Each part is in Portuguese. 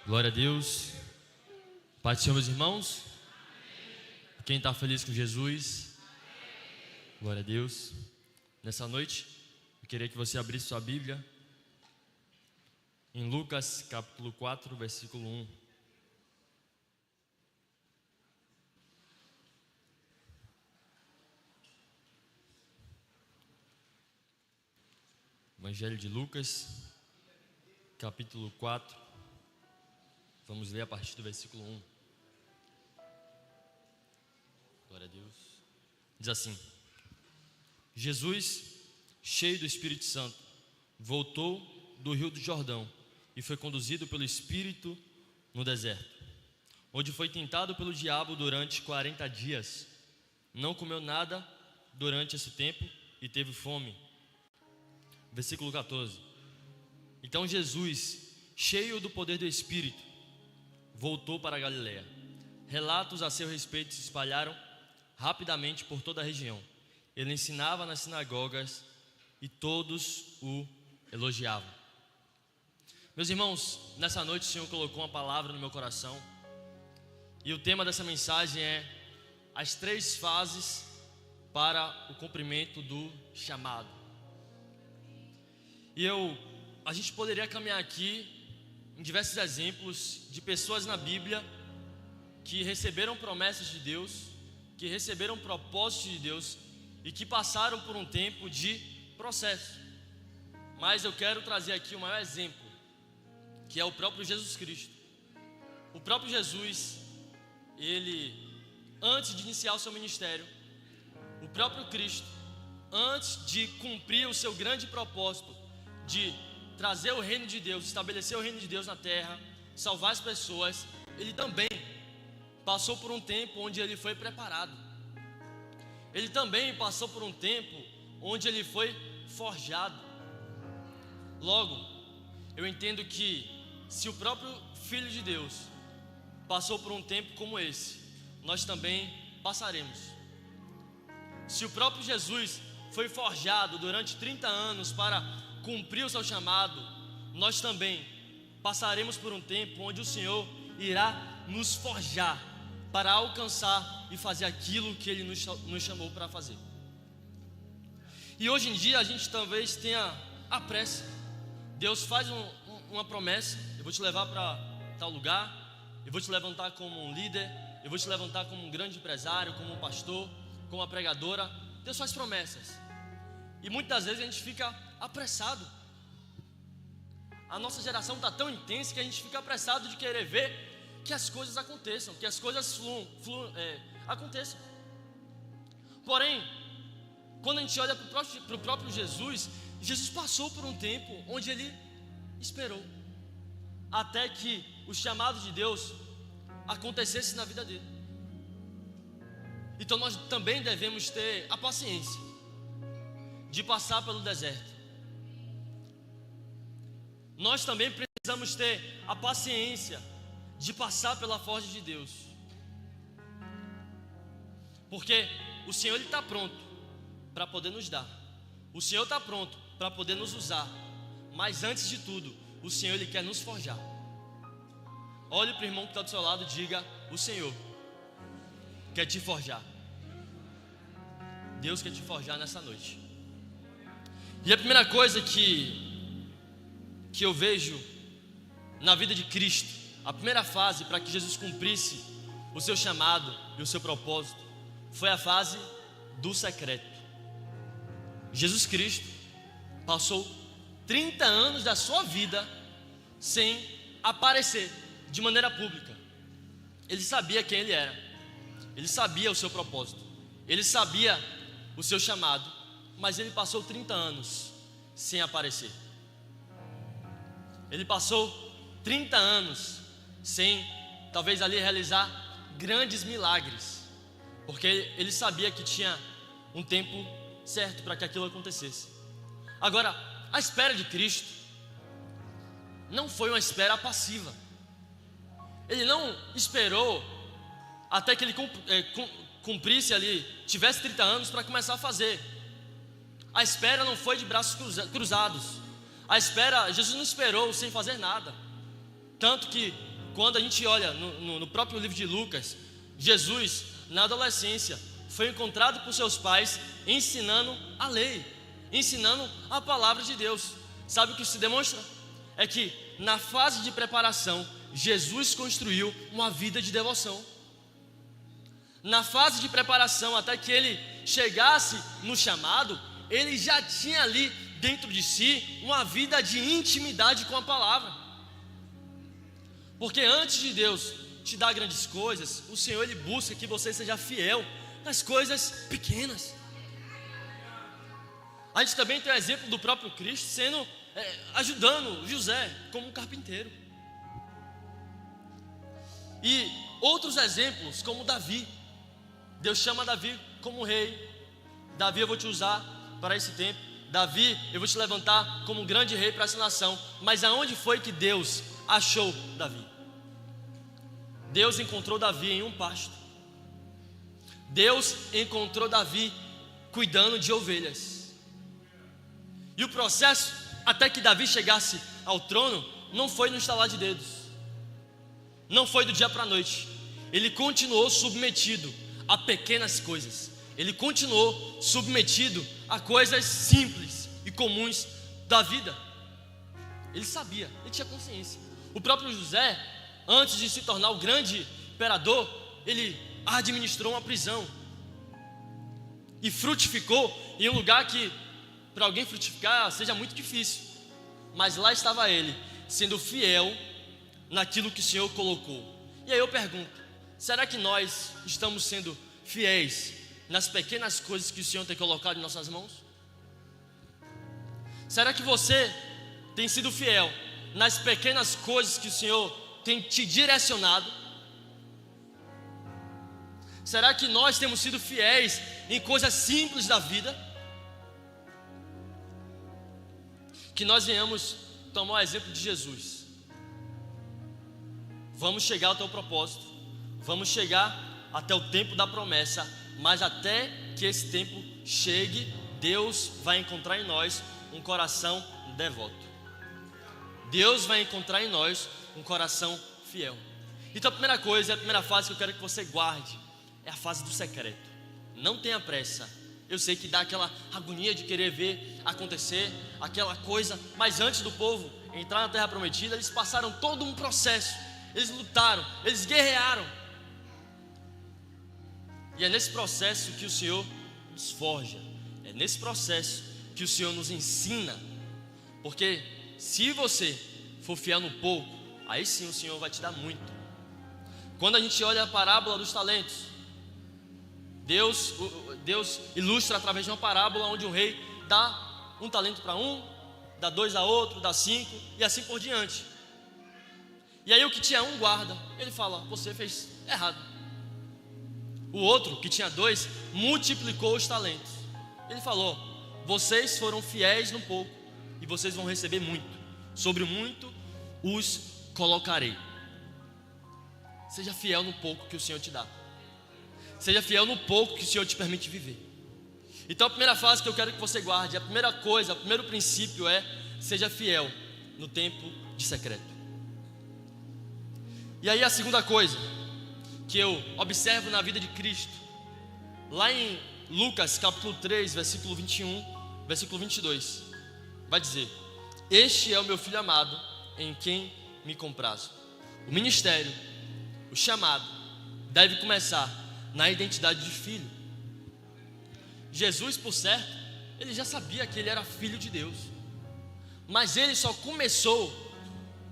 Glória a Deus. Paz do Senhor, meus irmãos. Quem está feliz com Jesus? Glória a Deus. Nessa noite, eu queria que você abrisse sua Bíblia em Lucas capítulo 4, versículo 1. Evangelho de Lucas, capítulo 4. Vamos ler a partir do versículo 1. Glória a Deus. Diz assim: Jesus, cheio do Espírito Santo, voltou do rio do Jordão e foi conduzido pelo Espírito no deserto, onde foi tentado pelo diabo durante 40 dias. Não comeu nada durante esse tempo e teve fome. Versículo 14. Então Jesus, cheio do poder do Espírito, voltou para a Galileia. Relatos a seu respeito se espalharam rapidamente por toda a região. Ele ensinava nas sinagogas e todos o elogiavam. Meus irmãos, nessa noite o Senhor colocou uma palavra no meu coração. E o tema dessa mensagem é as 3 fases para o cumprimento do chamado. E a gente poderia caminhar aqui em diversos exemplos de pessoas na Bíblia que receberam promessas de Deus, que receberam propósitos de Deus e que passaram por um tempo de processo. Mas eu quero trazer aqui o maior exemplo, que é o próprio Jesus Cristo. O próprio Jesus, ele, antes de iniciar o seu ministério, o próprio Cristo, antes de cumprir o seu grande propósito de trazer o reino de Deus, estabelecer o reino de Deus na terra, salvar as pessoas, ele também passou por um tempo onde ele foi preparado. Ele também passou por um tempo onde ele foi forjado. Logo, eu entendo que se o próprio Filho de Deus passou por um tempo como esse, nós também passaremos. Se o próprio Jesus foi forjado durante 30 anos para cumprir o seu chamado, nós também passaremos por um tempo onde o Senhor irá nos forjar para alcançar e fazer aquilo que Ele nos chamou para fazer. E hoje em dia a gente talvez tenha a pressa. Deus faz uma promessa: eu vou te levar para tal lugar, eu vou te levantar como um líder, eu vou te levantar como um grande empresário, como um pastor, como uma pregadora. Deus faz promessas e muitas vezes a gente fica apressado. A nossa geração está tão intensa que a gente fica apressado de querer ver que as coisas aconteçam, que as coisas aconteçam. Porém, quando a gente olha para o próprio Jesus, Jesus passou por um tempo onde ele esperou até que o chamado de Deus acontecesse na vida dele. Então nós também devemos ter a paciência de passar pelo deserto. Nós também precisamos ter a paciência de passar pela forja de Deus, porque o Senhor está pronto para poder nos dar, o Senhor está pronto para poder nos usar, mas antes de tudo, o Senhor ele quer nos forjar. Olhe para o irmão que está do seu lado e diga: o Senhor quer te forjar. Deus quer te forjar nessa noite. E a primeira coisa que eu vejo na vida de Cristo, a primeira fase para que Jesus cumprisse o seu chamado e o seu propósito, foi a fase do secreto. Jesus Cristo passou 30 anos da sua vida sem aparecer de maneira pública. Ele sabia quem ele era, ele sabia o seu propósito, ele sabia o seu chamado, mas ele passou 30 anos sem aparecer. Ele passou 30 anos sem, talvez ali, realizar grandes milagres, porque ele sabia que tinha um tempo certo para que aquilo acontecesse. Agora, a espera de Cristo não foi uma espera passiva. Ele não esperou até que ele cumprisse ali, tivesse 30 anos para começar a fazer. A espera não foi de braços cruzados. A espera, Jesus não esperou sem fazer nada. Tanto que quando a gente olha no próprio livro de Lucas, Jesus, na adolescência, foi encontrado por seus pais ensinando a lei, ensinando a palavra de Deus. Sabe o que isso se demonstra? É que na fase de preparação, Jesus construiu uma vida de devoção. Na fase de preparação, até que ele chegasse no chamado, ele já tinha ali dentro de si uma vida de intimidade com a palavra. Porque antes de Deus te dar grandes coisas, o Senhor ele busca que você seja fiel nas coisas pequenas. A gente também tem o exemplo do próprio Cristo ajudando José como um carpinteiro. E outros exemplos como Davi. Deus chama Davi como rei. Davi, eu vou te usar para esse tempo. Davi, eu vou te levantar como um grande rei para essa nação. Mas aonde foi que Deus achou Davi? Deus encontrou Davi em um pasto. Deus encontrou Davi cuidando de ovelhas. E o processo até que Davi chegasse ao trono não foi no estalar de dedos, não foi do dia para a noite. Ele continuou submetido a pequenas coisas. Ele continuou submetido a coisas simples e comuns da vida. Ele sabia, ele tinha consciência. O próprio José, antes de se tornar o grande imperador, ele administrou uma prisão e frutificou em um lugar que para alguém frutificar seja muito difícil. Mas lá estava ele, sendo fiel naquilo que o Senhor colocou. E aí eu pergunto, será que nós estamos sendo fiéis nas pequenas coisas que o Senhor tem colocado em nossas mãos? Será que você tem sido fiel nas pequenas coisas que o Senhor tem te direcionado? Será que nós temos sido fiéis em coisas simples da vida? Que nós venhamos tomar o exemplo de Jesus. Vamos chegar ao teu propósito, vamos chegar até o tempo da promessa, mas até que esse tempo chegue, Deus vai encontrar em nós um coração devoto. Deus vai encontrar em nós um coração fiel. Então a primeira coisa, a primeira fase que eu quero que você guarde é a fase do secreto. Não tenha pressa. Eu sei que dá aquela agonia de querer ver acontecer aquela coisa, mas antes do povo entrar na terra prometida, eles passaram todo um processo. Eles lutaram, eles guerrearam. E é nesse processo que o Senhor nos forja. É nesse processo que o Senhor nos ensina. Porque se você for fiel no pouco, aí sim o Senhor vai te dar muito. Quando a gente olha a parábola dos talentos, Deus ilustra através de uma parábola onde o rei dá um talento para um, dá 2 a outro, dá 5 e assim por diante. E aí o que tinha um guarda, ele fala, você fez errado. O outro, que tinha 2, multiplicou os talentos. Ele falou, vocês foram fiéis no pouco e vocês vão receber muito. Sobre o muito os colocarei. Seja fiel no pouco que o Senhor te dá. Seja fiel no pouco que o Senhor te permite viver. Então a primeira fase que eu quero que você guarde, a primeira coisa, o primeiro princípio é: seja fiel no tempo de secreto. E aí a segunda coisa que eu observo na vida de Cristo, lá em Lucas capítulo 3, versículo 21, versículo 22, vai dizer: este é o meu filho amado, em quem me comprazo. O ministério, o chamado, deve começar na identidade de filho. Jesus, por certo, ele já sabia que ele era filho de Deus, mas ele só começou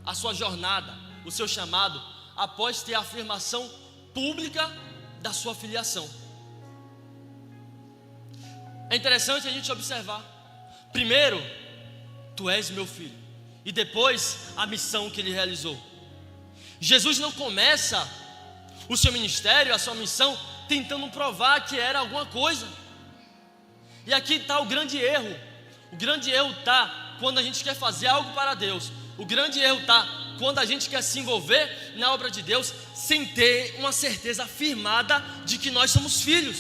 a sua jornada, o seu chamado, após ter a afirmação pública da sua filiação. É interessante a gente observar. Primeiro, tu és meu filho, e depois a missão que ele realizou. Jesus não começa o seu ministério, a sua missão, tentando provar que era alguma coisa. E aqui está o grande erro. O grande erro está quando a gente quer fazer algo para Deus. O grande erro está quando a gente quer se envolver na obra de Deus sem ter uma certeza afirmada de que nós somos filhos.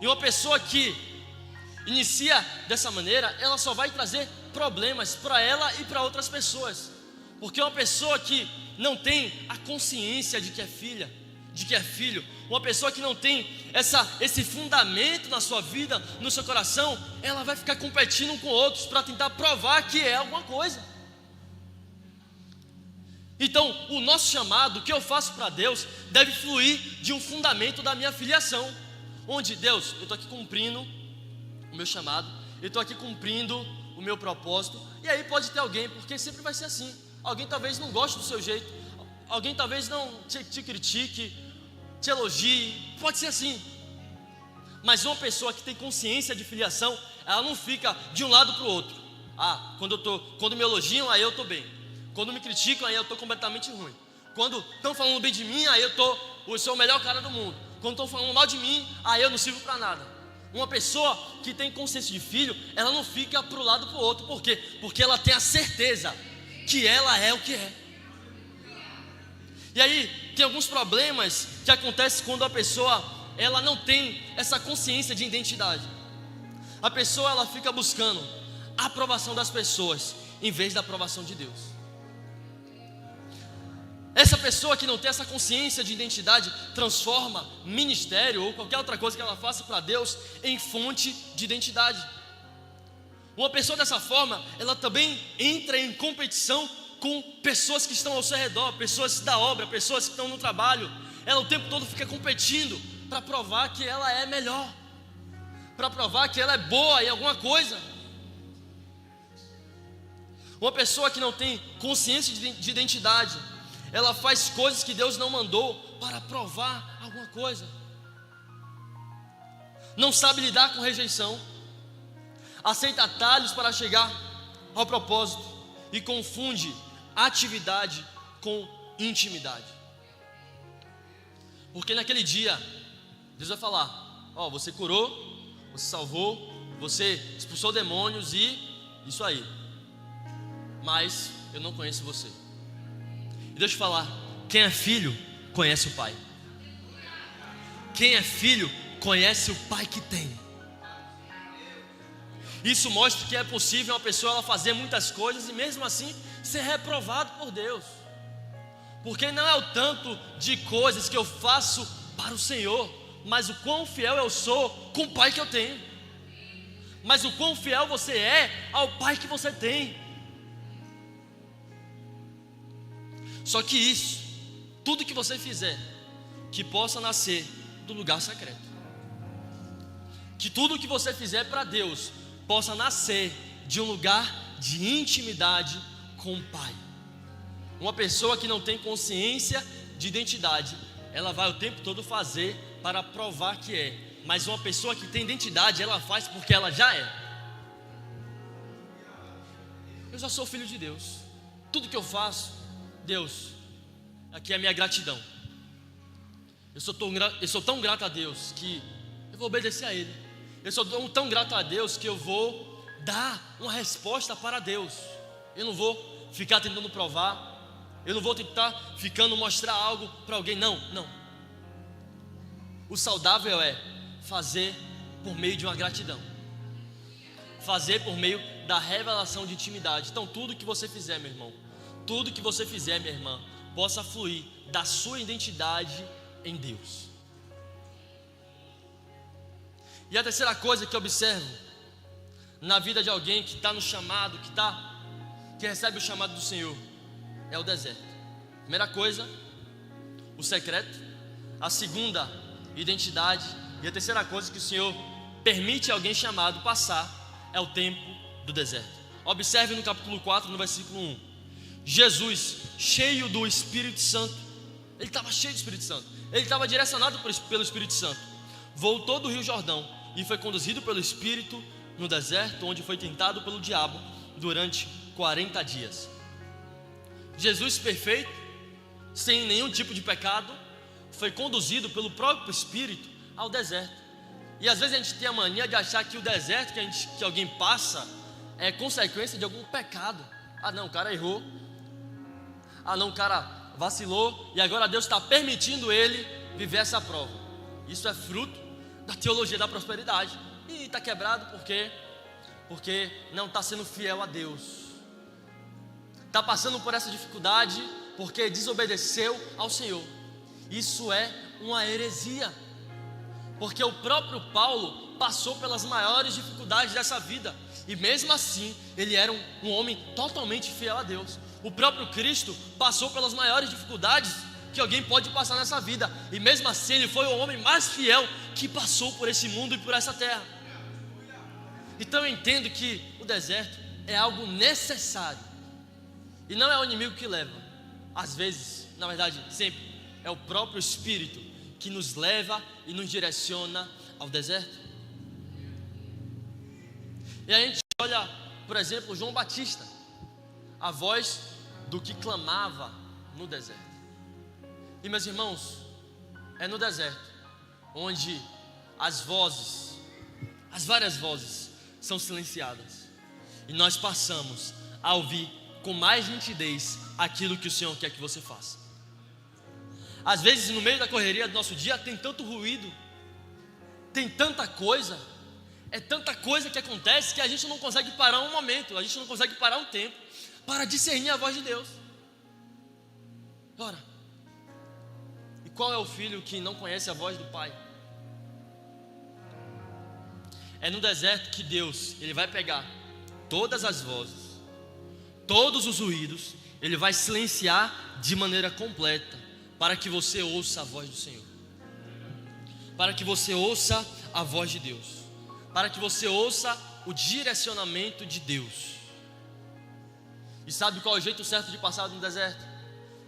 E uma pessoa que inicia dessa maneira, ela só vai trazer problemas para ela e para outras pessoas. Porque uma pessoa que não tem a consciência de que é filha, de que é filho, uma pessoa que não tem esse fundamento na sua vida, no seu coração, ela vai ficar competindo com outros para tentar provar que é alguma coisa. Então, o nosso chamado, o que eu faço para Deus, deve fluir de um fundamento da minha filiação, onde Deus, eu estou aqui cumprindo o meu chamado, eu estou aqui cumprindo o meu propósito. E aí pode ter alguém, porque sempre vai ser assim, alguém talvez não goste do seu jeito, alguém talvez não te critique, te elogie, pode ser assim. Mas uma pessoa que tem consciência de filiação, ela não fica de um lado para o outro. Quando me elogiam, aí eu estou bem. Quando me criticam, aí eu estou completamente ruim. Quando estão falando bem de mim, aí eu sou o melhor cara do mundo. Quando estão falando mal de mim, aí eu não sirvo para nada. Uma pessoa que tem consciência de filho, ela não fica para o lado para o outro. Por quê? Porque ela tem a certeza que ela é o que é. E aí tem alguns problemas que acontecem quando a pessoa ela não tem essa consciência de identidade. A pessoa ela fica buscando a aprovação das pessoas em vez da aprovação de Deus. Essa pessoa que não tem essa consciência de identidade transforma ministério ou qualquer outra coisa que ela faça para Deus em fonte de identidade. Uma pessoa dessa forma, ela também entra em competição com pessoas que estão ao seu redor, pessoas da obra, pessoas que estão no trabalho. Ela o tempo todo fica competindo para provar que ela é melhor, para provar que ela é boa em alguma coisa. Uma pessoa que não tem consciência de identidade, ela faz coisas que Deus não mandou para provar alguma coisa. Não sabe lidar com rejeição, aceita atalhos para chegar ao propósito e confunde atividade com intimidade. Porque naquele dia Deus vai falar: ó, você curou, você salvou, você expulsou demônios e isso aí, mas eu não conheço você. E Deus falar: quem é filho conhece o pai. Quem é filho conhece o pai que tem. Isso mostra que é possível uma pessoa ela fazer muitas coisas e mesmo assim ser reprovado por Deus. Porque não é o tanto de coisas que eu faço para o Senhor, mas o quão fiel eu sou com o pai que eu tenho. Mas o quão fiel você é ao pai que você tem. Só que isso, tudo que você fizer, que possa nascer do lugar secreto. Que tudo que você fizer para Deus possa nascer de um lugar de intimidade com o Pai. Uma pessoa que não tem consciência de identidade, ela vai o tempo todo fazer para provar que é. Mas uma pessoa que tem identidade, ela faz porque ela já é. Eu já sou filho de Deus. Tudo que eu faço, Deus, aqui é a minha gratidão. Eu sou tão grato a Deus que eu vou obedecer a Ele. Eu sou tão grato a Deus que eu vou dar uma resposta para Deus. Eu não vou ficar tentando provar. Eu não vou tentar ficando mostrar algo para alguém. Não. O saudável é fazer por meio de uma gratidão. Fazer por meio da revelação de intimidade. Então tudo que você fizer, meu irmão, tudo que você fizer, minha irmã, possa fluir da sua identidade em Deus. E a terceira coisa que eu observo na vida de alguém que está no chamado, que recebe o chamado do Senhor, é o deserto. Primeira coisa, o secreto. A segunda, identidade. E a terceira coisa que o Senhor permite alguém chamado passar é o tempo do deserto. Observe no capítulo 4, no versículo 1. Jesus, cheio do Espírito Santo, ele estava cheio do Espírito Santo, ele estava direcionado pelo Espírito Santo, voltou do Rio Jordão e foi conduzido pelo Espírito no deserto, onde foi tentado pelo diabo durante 40 dias. Jesus perfeito, sem nenhum tipo de pecado, foi conduzido pelo próprio Espírito ao deserto. E às vezes a gente tem a mania de achar que o deserto que alguém passa é consequência de algum pecado. Ah não, o cara errou. Ah não, o cara vacilou e agora Deus está permitindo ele viver essa prova. Isso é fruto da teologia da prosperidade. E está quebrado porque não está sendo fiel a Deus. está passando por essa dificuldade porque desobedeceu ao Senhor. Isso é uma heresia, porque o próprio Paulo passou pelas maiores dificuldades dessa vida, e mesmo assim ele era um homem totalmente fiel a Deus. O próprio Cristo passou pelas maiores dificuldades que alguém pode passar nessa vida, e mesmo assim ele foi o homem mais fiel que passou por esse mundo e por essa terra. Então eu entendo que o deserto é algo necessário, e não é o inimigo que leva. Às vezes, na verdade sempre, é o próprio Espírito que nos leva e nos direciona ao deserto. E a gente olha, por exemplo, João Batista, a voz do que clamava no deserto. E meus irmãos, é no deserto onde as vozes, as várias vozes são silenciadas, e nós passamos a ouvir com mais nitidez aquilo que o Senhor quer que você faça. Às vezes no meio da correria do nosso dia tem tanto ruído, tem tanta coisa, é tanta coisa que acontece que a gente não consegue parar um momento, a gente não consegue parar um tempo para discernir a voz de Deus. Ora, e qual é o filho que não conhece a voz do Pai? É no deserto que Deus, Ele vai pegar todas as vozes, todos os ruídos, Ele vai silenciar de maneira completa, para que você ouça a voz do Senhor, para que você ouça a voz de Deus, para que você ouça o direcionamento de Deus. E sabe qual é o jeito certo de passar no deserto?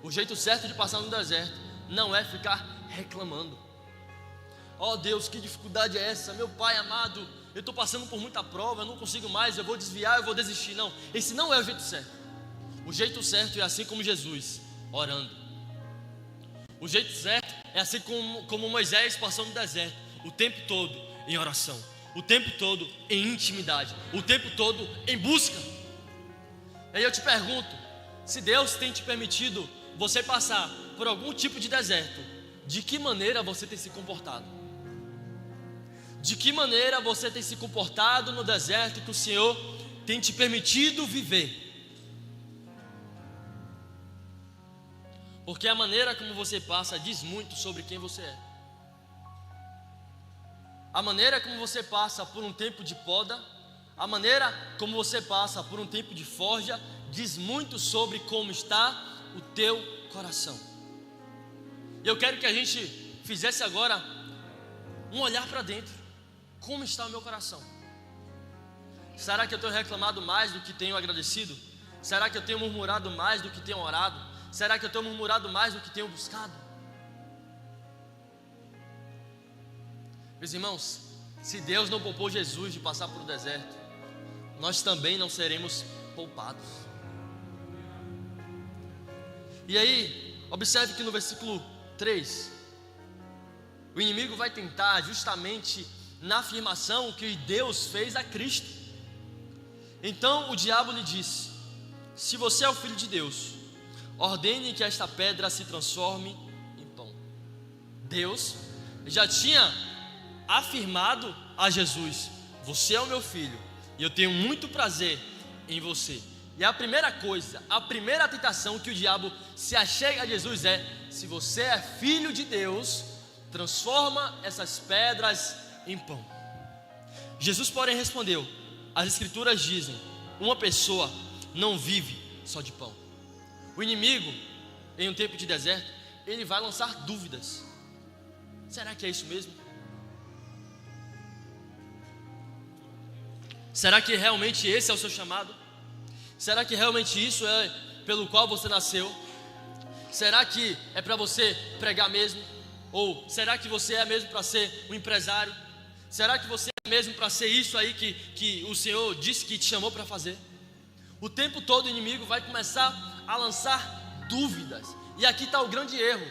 O jeito certo de passar no deserto não é ficar reclamando. Oh Deus, que dificuldade é essa? Meu Pai amado, eu estou passando por muita prova, eu não consigo mais, eu vou desviar, eu vou desistir. Não, esse não é o jeito certo. O jeito certo é assim como Jesus, orando. O jeito certo é assim como Moisés passou no deserto, o tempo todo em oração, o tempo todo em intimidade, o tempo todo em busca. Aí eu te pergunto, se Deus tem te permitido você passar por algum tipo de deserto, de que maneira você tem se comportado? De que maneira você tem se comportado no deserto que o Senhor tem te permitido viver? Porque a maneira como você passa diz muito sobre quem você é. A maneira como você passa por um tempo de poda, a maneira como você passa por um tempo de forja, diz muito sobre como está o teu coração. E eu quero que a gente fizesse agora um olhar para dentro. Como está o meu coração? Será que eu tenho reclamado mais do que tenho agradecido? Será que eu tenho murmurado mais do que tenho orado? Será que eu tenho murmurado mais do que tenho buscado? Meus irmãos, se Deus não poupou Jesus de passar por um deserto, nós também não seremos poupados. E aí, observe que no versículo 3, o inimigo vai tentar justamente na afirmação que Deus fez a Cristo. Então o diabo lhe disse: se você é o Filho de Deus, ordene que esta pedra se transforme em pão. Deus já tinha afirmado a Jesus: você é o meu filho, e eu tenho muito prazer em você. E a primeira coisa, a primeira tentação que o diabo se achega a Jesus é: se você é filho de Deus, transforma essas pedras em pão. Jesus, porém, respondeu: as escrituras dizem, uma pessoa não vive só de pão. O inimigo, em um tempo de deserto, ele vai lançar dúvidas. Será que é isso mesmo? Será que realmente esse é o seu chamado? Será que realmente isso é pelo qual você nasceu? Será que é para você pregar mesmo? Ou será que você é mesmo para ser um empresário? Será que você é mesmo para ser isso aí que o Senhor disse que te chamou para fazer? O tempo todo o inimigo vai começar a lançar dúvidas. E aqui está o grande erro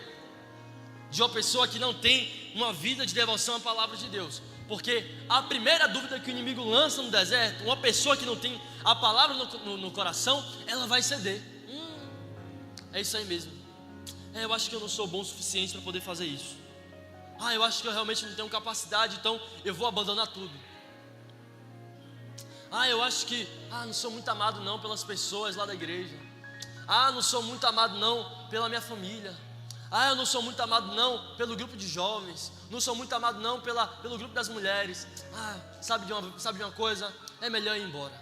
de uma pessoa que não tem uma vida de devoção à palavra de Deus. Porque a primeira dúvida que o inimigo lança no deserto, uma pessoa que não tem a palavra no coração, ela vai ceder. É isso aí mesmo. Eu acho que eu não sou bom o suficiente para poder fazer isso. Eu acho que eu realmente não tenho capacidade, então eu vou abandonar tudo. Eu acho que não sou muito amado não pelas pessoas lá da igreja. Ah, não sou muito amado não pela minha família. Ah, eu não sou muito amado não pelo grupo de jovens. Não sou muito amado não pelo grupo das mulheres. Ah, sabe de uma coisa? É melhor ir embora.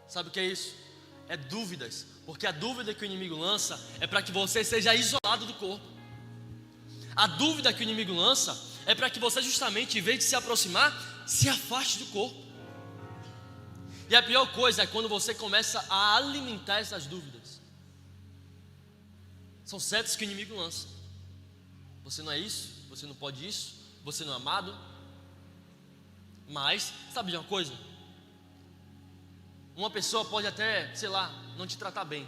Sabe o que é isso? É dúvidas. Porque a dúvida que o inimigo lança é para que você seja isolado do corpo. A dúvida que o inimigo lança é para que você justamente, em vez de se aproximar, se afaste do corpo. E a pior coisa é quando você começa a alimentar essas dúvidas. São setas que o inimigo lança. Você não é isso, você não pode isso, você não é amado. Mas, sabe de uma coisa? Uma pessoa pode até, sei lá, não te tratar bem.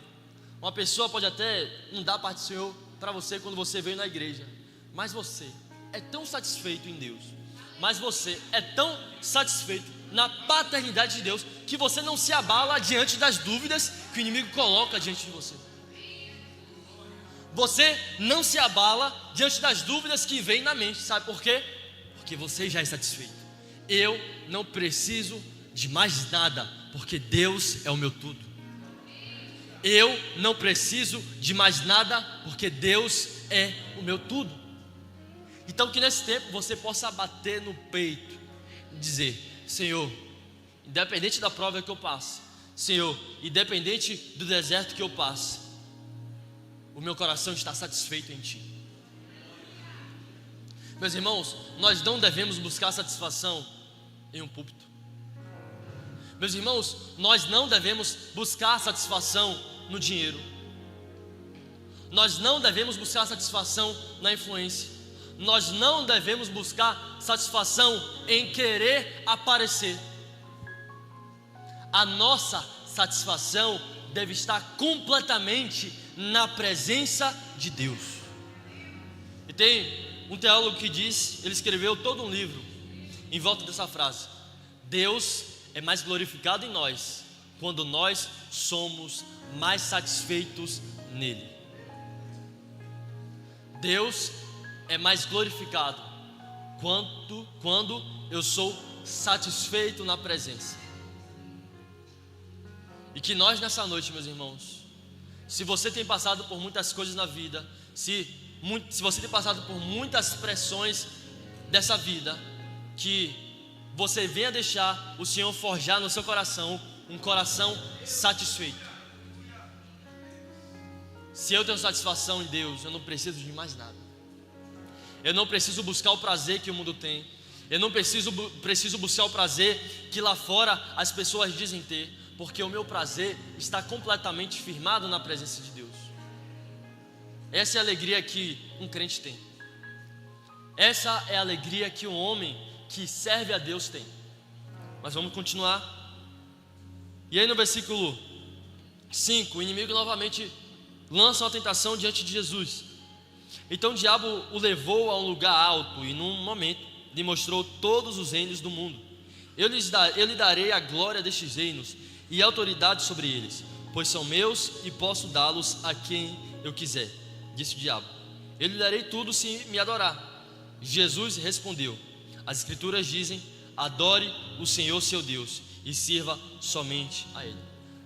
Uma pessoa pode até não dar a parte do Senhor para você quando você veio na igreja. Mas você é tão satisfeito em Deus, mas você é tão satisfeito na paternidade de Deus, que você não se abala diante das dúvidas que o inimigo coloca diante de você. Você não se abala diante das dúvidas que vêm na mente. Sabe por quê? Porque você já é satisfeito. Eu não preciso de mais nada, porque Deus é o meu tudo. Eu não preciso de mais nada, porque Deus é o meu tudo. Então que nesse tempo você possa bater no peito e dizer: Senhor, independente da prova que eu passe, Senhor, independente do deserto que eu passe, o meu coração está satisfeito em Ti. Meus irmãos, nós não devemos buscar satisfação em um púlpito. Meus irmãos, nós não devemos buscar satisfação no dinheiro. Nós não devemos buscar satisfação na influência. Nós não devemos buscar satisfação em querer aparecer. A nossa satisfação deve estar completamente na presença de Deus. E tem um teólogo que diz, ele escreveu todo um livro em volta dessa frase: Deus é mais glorificado em nós quando nós somos mais satisfeitos nele. Deus é mais glorificado quando eu sou satisfeito na presença. E que nós nessa noite, meus irmãos, se você tem passado por muitas coisas na vida, se você tem passado por muitas pressões dessa vida, que você venha deixar o Senhor forjar no seu coração um coração satisfeito. Se eu tenho satisfação em Deus, eu não preciso de mais nada. Eu não preciso buscar o prazer que o mundo tem. Eu não preciso buscar o prazer que lá fora as pessoas dizem ter, porque o meu prazer está completamente firmado na presença de Deus. Essa é a alegria que um crente tem. Essa é a alegria que um homem que serve a Deus tem. Mas vamos continuar. E aí no versículo 5, o inimigo novamente lança uma tentação diante de Jesus. Então o diabo o levou a um lugar alto e num momento lhe mostrou todos os reinos do mundo. Eu lhe darei a glória destes reinos e a autoridade sobre eles, pois são meus e posso dá-los a quem eu quiser. Disse o diabo: eu lhe darei tudo se me adorar. Jesus respondeu: as escrituras dizem: adore o Senhor seu Deus e sirva somente a Ele.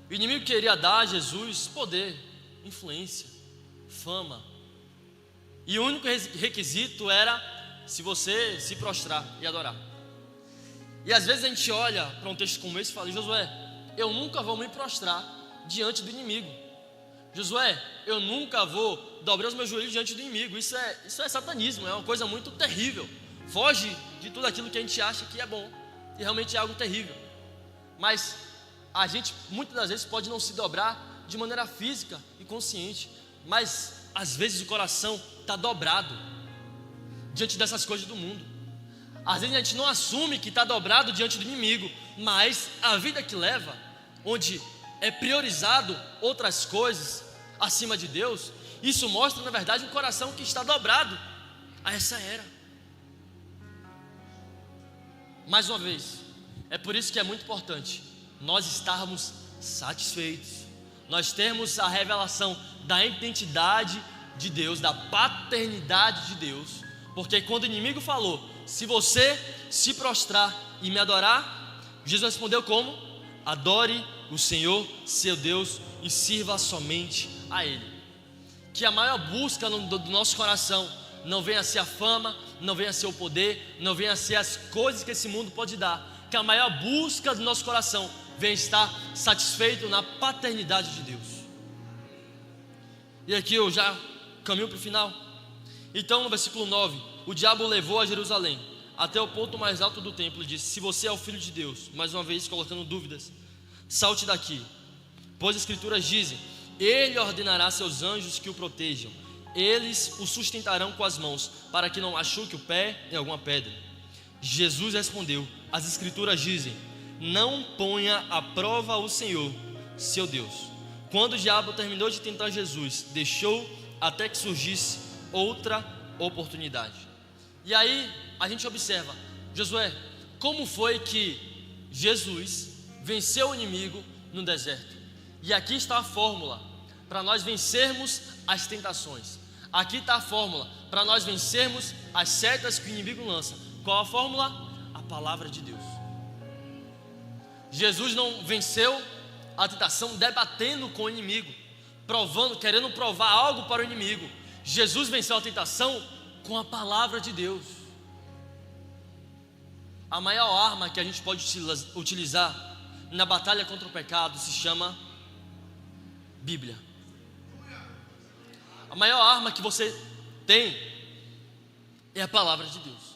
O inimigo queria dar a Jesus poder, influência, fama. E o único requisito era se você se prostrar e adorar. E às vezes a gente olha para um texto como esse e fala: Josué, eu nunca vou me prostrar diante do inimigo. Josué, eu nunca vou dobrar os meus joelhos diante do inimigo. Isso é satanismo, é uma coisa muito terrível. Foge de tudo aquilo que a gente acha que é bom. E realmente é algo terrível. Mas a gente muitas das vezes pode não se dobrar de maneira física e consciente, mas às vezes o coração está dobrado diante dessas coisas do mundo. Às vezes a gente não assume que está dobrado diante do inimigo, mas a vida que leva, onde é priorizado outras coisas acima de Deus, isso mostra na verdade um coração que está dobrado a essa era. Mais uma vez, é por isso que é muito importante nós estarmos satisfeitos, nós termos a revelação da identidade de Deus, da paternidade de Deus, porque quando o inimigo falou: se você se prostrar e me adorar, Jesus respondeu como? Adore o Senhor seu Deus e sirva somente a Ele. Que a maior busca do nosso coração não venha a ser a fama, não venha a ser o poder, não venha a ser as coisas que esse mundo pode dar. Que a maior busca do nosso coração venha estar satisfeito na paternidade de Deus. E aqui eu já caminho para o final. Então no versículo 9, o diabo o levou a Jerusalém, até o ponto mais alto do templo, e disse: se você é o Filho de Deus, mais uma vez colocando dúvidas, salte daqui, pois as escrituras dizem: ele ordenará seus anjos que o protejam, eles o sustentarão com as mãos, para que não machuque o pé em alguma pedra. Jesus respondeu: as escrituras dizem: não ponha à prova o Senhor, seu Deus. Quando o diabo terminou de tentar Jesus, deixou até que surgisse outra oportunidade. E aí a gente observa: Josué, como foi que Jesus venceu o inimigo no deserto? E aqui está a fórmula para nós vencermos as tentações. Aqui está a fórmula para nós vencermos as setas que o inimigo lança. Qual a fórmula? A palavra de Deus. Jesus não venceu a tentação debatendo com o inimigo, querendo provar algo para o inimigo. Jesus venceu a tentação com a palavra de Deus. A maior arma que a gente pode utilizar na batalha contra o pecado se chama Bíblia. A maior arma que você tem é a palavra de Deus.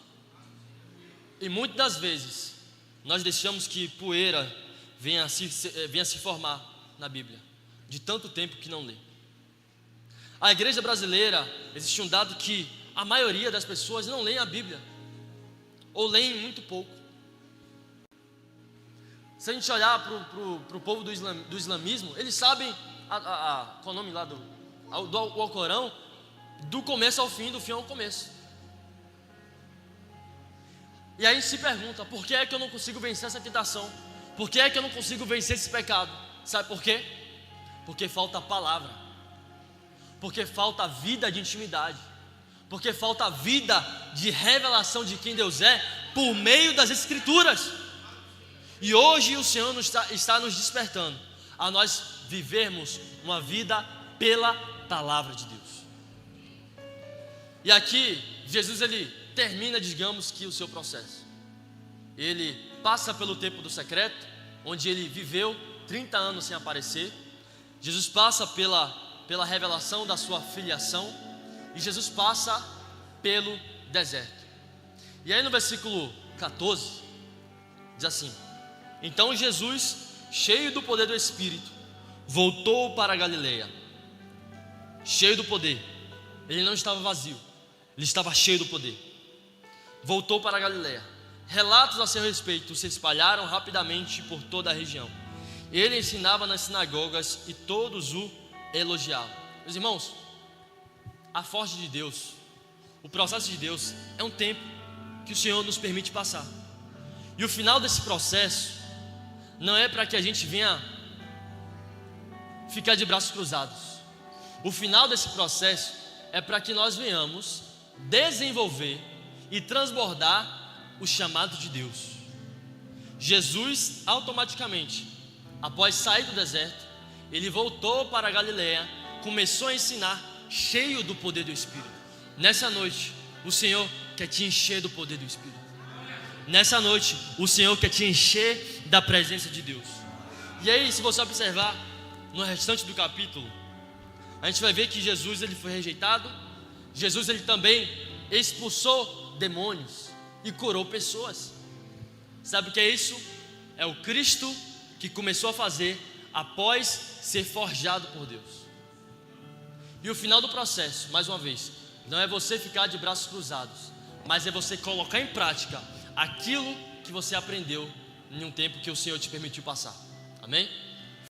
E muitas das vezes nós deixamos que poeira venha a se formar na Bíblia, de tanto tempo que não lê. A igreja brasileira, existe um dado que a maioria das pessoas não leem a Bíblia, ou leem muito pouco. Se a gente olhar para o povo do islamismo, eles sabem qual é o nome lá do Alcorão, do começo ao fim, do fim ao começo. E aí a gente se pergunta: por que é que eu não consigo vencer essa tentação? Por que é que eu não consigo vencer esse pecado? Sabe por quê? Porque falta a palavra, porque falta vida de intimidade, porque falta vida de revelação de quem Deus é por meio das Escrituras. E hoje o Senhor está nos despertando a nós vivermos uma vida pela palavra de Deus. E aqui Jesus ele termina, digamos que o seu processo. Ele passa pelo tempo do secreto, onde ele viveu 30 anos sem aparecer. Jesus passa pela revelação da sua filiação, e Jesus passa pelo deserto. E aí no versículo 14 diz assim: então Jesus, cheio do poder do Espírito, voltou para a Galileia. Cheio do poder. Ele não estava vazio, ele estava cheio do poder. Voltou para a Galileia. Relatos a seu respeito se espalharam rapidamente por toda a região. Ele ensinava nas sinagogas e todos o elogiavam. Meus irmãos, a força de Deus, o processo de Deus é um tempo que o Senhor nos permite passar. E o final desse processo não é para que a gente venha ficar de braços cruzados. O final desse processo é para que nós venhamos desenvolver e transbordar o chamado de Deus. Jesus automaticamente, após sair do deserto, ele voltou para a Galileia, começou a ensinar, cheio do poder do Espírito. Nessa noite, o Senhor quer te encher do poder do Espírito. Nessa noite, o Senhor quer te encher da presença de Deus. E aí, se você observar no restante do capítulo, a gente vai ver que Jesus ele foi rejeitado. Jesus ele também expulsou demônios e curou pessoas. Sabe o que é isso? É o Cristo que começou a fazer após ser forjado por Deus. E o final do processo, mais uma vez, não é você ficar de braços cruzados, mas é você colocar em prática aquilo que você aprendeu em um tempo que o Senhor te permitiu passar. Amém?